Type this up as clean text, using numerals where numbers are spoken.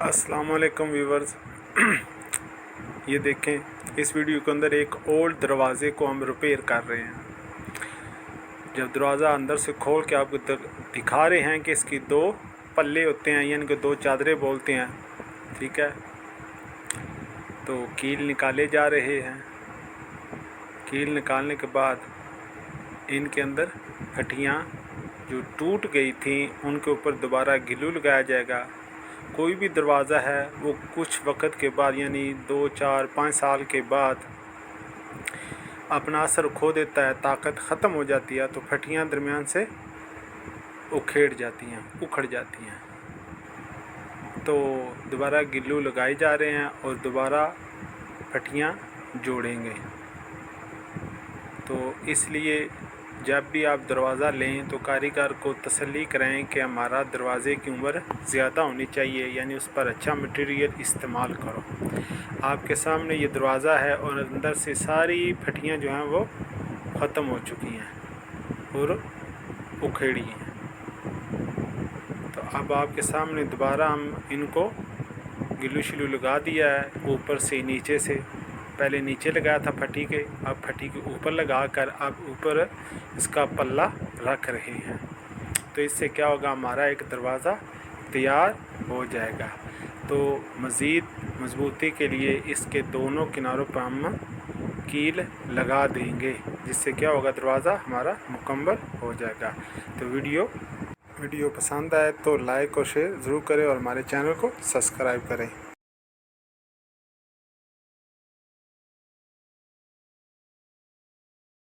अस्सलाम वालेकुम व्यूवर्स। ये देखें, इस वीडियो के अंदर एक ओल्ड दरवाज़े को हम रिपेयर कर रहे हैं। जब दरवाज़ा अंदर से खोल के आपको दिखा रहे हैं कि इसकी दो पल्ले होते हैं, यानी कि दो चादरें बोलते हैं, ठीक है। तो कील निकाले जा रहे हैं। कील निकालने के बाद इनके अंदर फटियाँ जो टूट गई थी उनके ऊपर दोबारा ग्लू लगाया जाएगा। कोई भी दरवाज़ा है वो कुछ वक्त के बाद, यानी 2, 4, 5 साल के बाद अपना असर खो देता है, ताकत ख़त्म हो जाती है, तो फटियाँ दरमियान से उखड़ जाती हैं। तो दोबारा ग्लू लगाए जा रहे हैं और दोबारा फटियाँ जोड़ेंगे। तो इसलिए जब भी आप दरवाज़ा लें तो कारीगर को तसल्ली कराएं कि हमारा दरवाज़े की उम्र ज़्यादा होनी चाहिए, यानी उस पर अच्छा मटेरियल इस्तेमाल करो। आपके सामने ये दरवाज़ा है और अंदर से सारी फटियाँ जो हैं वो ख़त्म हो चुकी हैं और उखेड़ी हैं। तो अब आपके सामने दोबारा हम इनको ग्लू श्लू लगा दिया है, ऊपर से नीचे से। पहले नीचे लगाया था फटी के, अब फटी के ऊपर लगा कर अब ऊपर इसका पल्ला रख रहे हैं। तो इससे क्या होगा, हमारा एक दरवाज़ा तैयार हो जाएगा। तो मज़ीद मजबूती के लिए इसके दोनों किनारों पर हम कील लगा देंगे, जिससे क्या होगा, दरवाज़ा हमारा मुकम्मल हो जाएगा। तो वीडियो पसंद आए तो लाइक और शेयर ज़रूर करें और हमारे चैनल को सब्सक्राइब करें।